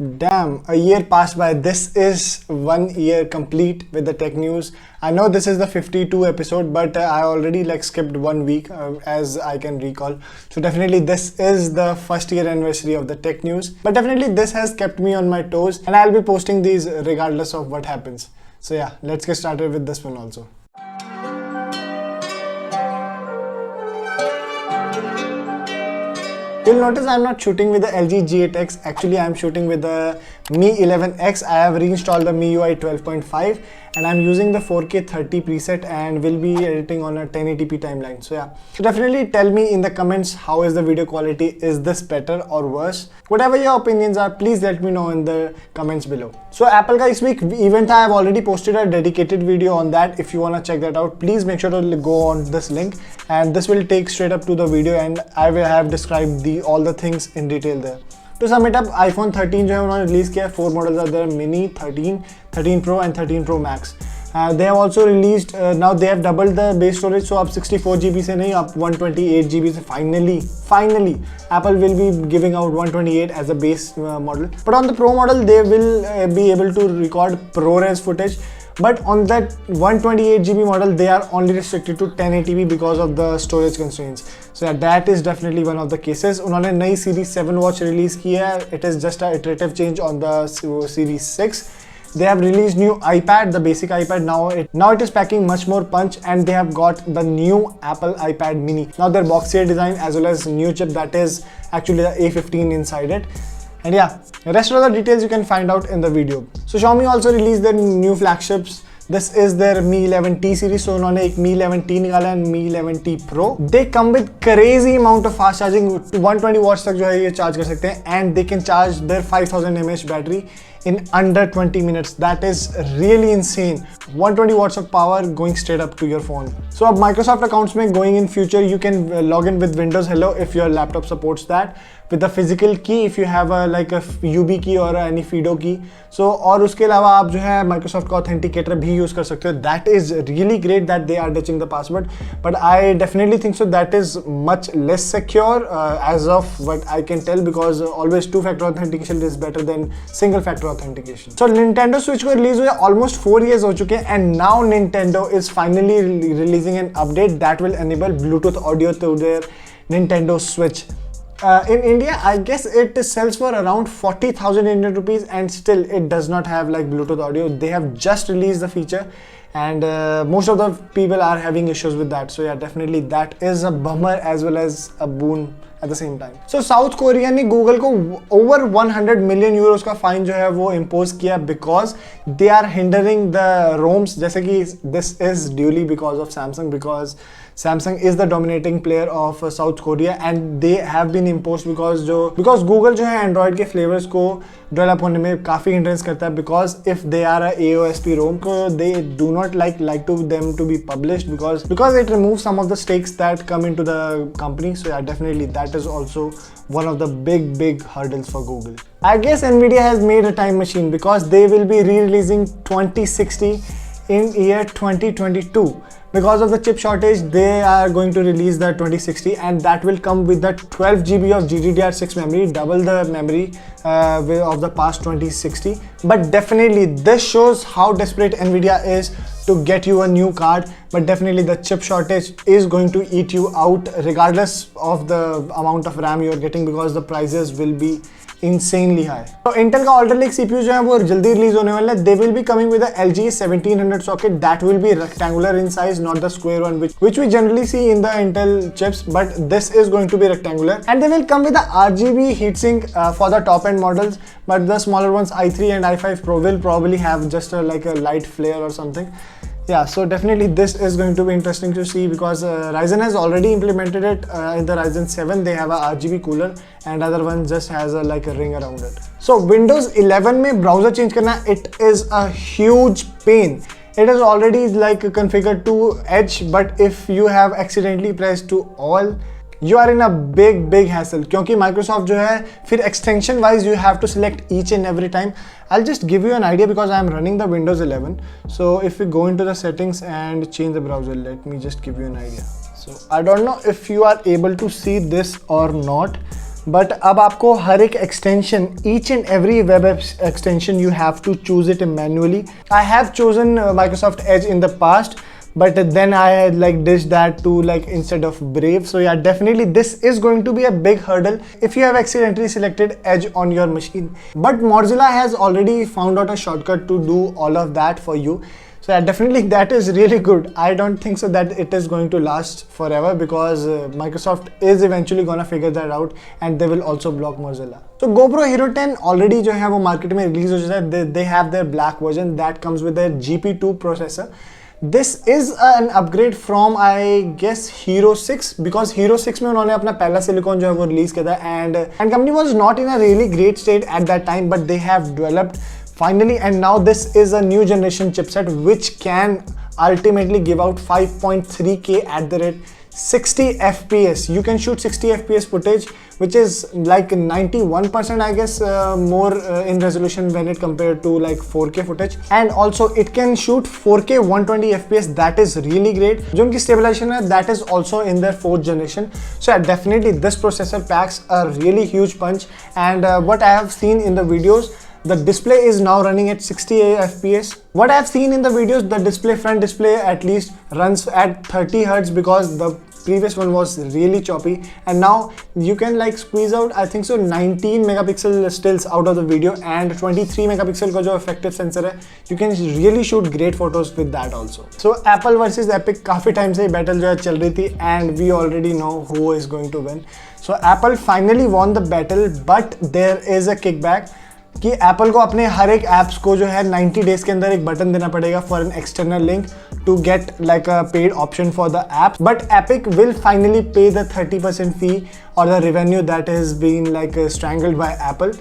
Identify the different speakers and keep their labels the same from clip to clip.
Speaker 1: Damn, a year passed by. This is 1 year complete with the tech news. I know this is the 52 episode, but I already like skipped 1 week as I can recall. So definitely this is the first year anniversary of the tech news. But definitely this has kept me on my toes and I'll be posting these regardless of what happens. So yeah, let's get started with this one also. You'll notice I'm not shooting with the LG G8X. Actually, I'm shooting with the Mi 11X. I have reinstalled the MIUI 12.5 and I'm using the 4K 30 preset and will be editing on a 1080p timeline. So yeah, so definitely tell me in the comments how is the video quality. Is this better or worse? Whatever your opinions are, please let me know in the comments below. So Apple का इस week event I have already posted a dedicated video on that. If you wanna check that out, please make sure to go on this link and this will take straight up to the video and I will have described all the things in detail there. To sum it up, iPhone 13 जो है उन्होंने release किया, 4 models are there: Mini, 13, 13 Pro and 13 Pro Max. They have also released, now they have doubled the base storage, so अब 64GB से नहीं, अब 128GB से finally Apple will be giving out 128 as a base model. But on the Pro model, they will be able to record ProRes footage. But on that 128GB model, they are only restricted to 1080p because of the storage constraints. So yeah, that is definitely one of the cases. उन्होंने नई Series 7 watch release की है. It is just a iterative change on the Series 6. They have released new iPad, the basic iPad. Now it is packing much more punch and they have got the new Apple iPad mini. Now their boxier design as well as new chip that is actually the A15 inside it. And yeah, the rest of the details you can find out in the video. So Xiaomi also released their new flagships. This is their Mi 11T series. So उन्होंने एक Mi 11T निकाला and Mi 11T Pro. They come with crazy amount of fast charging. 120 watts तक जो है ये charge कर सकते हैं and they can charge their 5000 mAh battery in under 20 minutes. That is really insane. 120 watts of power going straight up to your phone. So अब Microsoft accounts में going in future you can log in with Windows Hello if your laptop supports that. With the physical key if you have like a UB key or any FIDO key. So और उसके अलावा आप जो है Microsoft का authenticator भी use कर सकते हो. That is really great that they are ditching the password. But I definitely think so that is much less secure as of what I can tell, because always two-factor authentication is better than single-factor authentication. So Nintendo Switch को release हुए almost 4 years हो चुके हैं and now Nintendo is finally releasing an update that will enable Bluetooth audio to their Nintendo Switch. In India, I guess it sells for around 40,000 Indian rupees and still it does not have like Bluetooth audio. They have just released the feature and most of the people are having issues with that. So yeah, definitely that is a bummer as well as a boon at the same time. So South Korea ने Google को over 100 million euros का fine जो है वो impose किया because they are hindering the ROMs. जैसे कि this is duly because of Samsung, because Samsung is the dominating player of South Korea and they have been imposed because Google जो है Android के flavors को develop होने में काफ़ी hindrance करता है, because if they are a AOSP ROM so they do not like to them to be published because it removes some of the stakes that come into the company. So yeah, definitely that is also one of the big hurdles for Google. I guess Nvidia has made a time machine because they will be re-releasing 2060 in year 2022. Because of the chip shortage, they are going to release the 2060 and that will come with the 12GB of GDDR6 memory, double the memory of the past 2060. But definitely this shows how desperate Nvidia is to get you a new card. But definitely the chip shortage is going to eat you out regardless of the amount of RAM you are getting, because the prices will be insanely high. So Intel का Alder Lake CPU जो है वो जल्दी release होने वाला है. They will be coming with a LG 1700 socket that will be rectangular in size, not the square one which we generally see in the Intel chips, but this is going to be rectangular. And they will come with a RGB heatsink for the top end models, but the smaller ones i3 and i5 Pro will probably have just like a light flare or something. Yeah, so definitely this is going to be interesting to see because Ryzen has already implemented it in the Ryzen 7. They have a RGB cooler and other one just has like a ring around it. So Windows 11 में browser change करना, it is a huge pain. It is already like configured to Edge, but if you have accidentally pressed to all, you are in a big hassle, क्योंकि Microsoft जो है फिर extension wise you have to select each and every time. I'll just give you an idea because I am running the Windows 11. So if we go into the settings and change the browser, let me just give you an idea. So I don't know if you are able to see this or not, but अब आपको हर एक extension, each and every web extension you have to choose it manually. I have chosen Microsoft Edge in the past, but then I like ditched that to like instead of Brave. So yeah, definitely this is going to be a big hurdle if you have accidentally selected Edge on your machine. But Mozilla has already found out a shortcut to do all of that for you. So yeah, definitely that is really good. I don't think so that it is going to last forever, because Microsoft is eventually gonna figure that out and they will also block Mozilla. So GoPro Hero 10 already जो है वो market में release हो चुका है. They have their black version that comes with their GP2 processor. This is an upgrade from I guess Hero 6, because Hero 6 में उन्होंने अपना पहला सिलिकॉन जो है वो रिलीज किया था, and company was not in a really great state at that time, but they have developed finally, and now this is a new generation chipset which can ultimately give out 5.3K at the rate 60 FPS. You can shoot 60 FPS footage, which is like 91% I guess more in resolution when it compared to like 4K footage. And also it can shoot 4K 120 FPS. That is really great. जो उनकी stabilization है, that is also in their 4th generation. So yeah, definitely this processor packs a really huge punch. And what I have seen in the videos, the display is now running at 60 FPS. What I have seen in the videos, the display, front display at least runs at 30 Hz, because the previous one was really choppy, and now you can like squeeze out I think so 19 megapixel stills out of the video, and 23 megapixel का जो effective sensor है, you can really shoot great photos with that also. So Apple versus Epic काफी time से battle जो है चल रही थी, and we already know who is going to win. So Apple finally won the battle, but there is a kickback कि Apple को अपने हर एक ऐप्स को जो है 90 डेज के अंदर एक बटन देना पड़ेगा for an external link to get like a paid option for the app. But Epic will finally pay the 30% fee और the revenue that is been like strangled by Apple.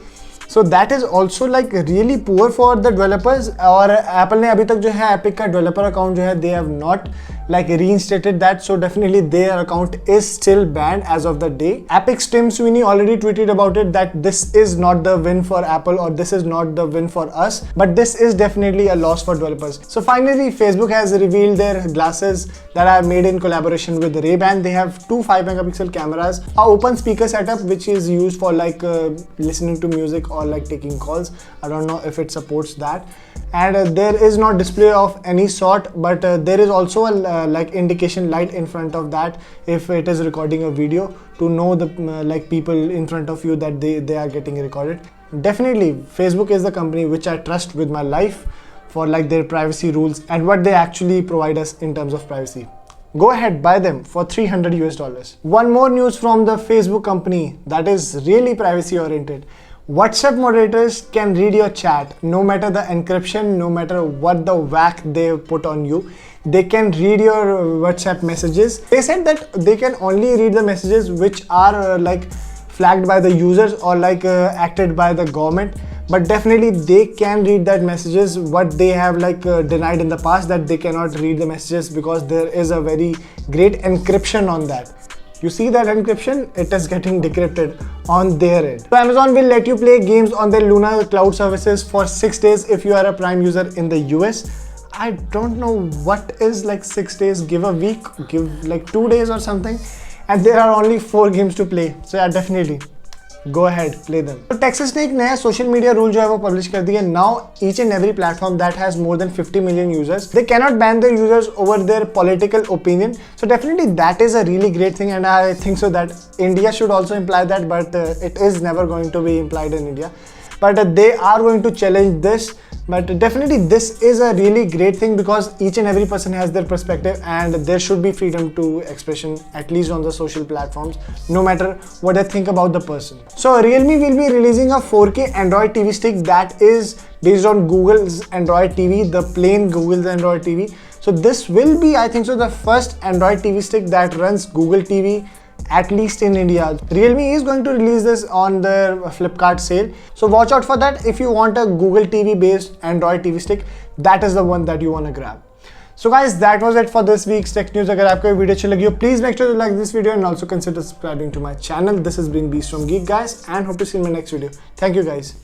Speaker 1: So that is also like really poor for the developers. और Apple ने अभी तक जो है Epic का developer account जो है they have not like reinstated that, so definitely their account is still banned as of the day. Epic's Tim Sweeney already tweeted about it that this is not the win for Apple, or this is not the win for us, but this is definitely a loss for developers. So finally Facebook has revealed their glasses that are made in collaboration with Ray-Ban. They have two 5 megapixel cameras, a open speaker setup which is used for like listening to music or like taking calls. I don't know if it supports that. And there is no display of any sort, but there is also a like indication light in front of that if it is recording a video, to know the like people in front of you that they are getting recorded. Definitely Facebook is the company which I trust with my life for like their privacy rules and what they actually provide us in terms of privacy. Go ahead, buy them for $300 US. One more news from the Facebook company that is really privacy oriented. WhatsApp moderators can read your chat, no matter the encryption, no matter what the whack they put on you. They can read your WhatsApp messages. They said that they can only read the messages which are like flagged by the users or like acted by the government. But definitely they can read that messages. What they have like denied in the past, that they cannot read the messages because there is a very great encryption on that. You see that encryption? It is getting decrypted on their end. So Amazon will let you play games on their Luna cloud services for 6 days if you are a Prime user in the US. I don't know what is like 6 days, give a week, give like 2 days or something. And there are only 4 games to play. So yeah, definitely. Go ahead, play them. So Texas ने एक नया social media rule जो है वो publish कर दिया. Now each and every platform that has more than 50 million users, they cannot ban their users over their political opinion. So definitely that is a really great thing, and I think so that India should also imply that, but it is never going to be implied in India. But they are going to challenge this. But definitely this is a really great thing because each and every person has their perspective and there should be freedom to expression, at least on the social platforms, no matter what they think about the person. So Realme will be releasing a 4K Android TV stick that is based on Google's Android TV, the plain Google's Android TV. So this will be, I think so, the first Android TV stick that runs Google TV, at least in India. Realme is going to release this on their Flipkart sale. So watch out for that. If you want a Google TV based Android TV stick, that is the one that you want to grab. So guys, that was it for this week's tech news. If you video अच्छी लगी हो, please make sure to like this video and also consider subscribing to my channel. This has been Beast from Geek guys, and hope to see you in my next video. Thank you guys.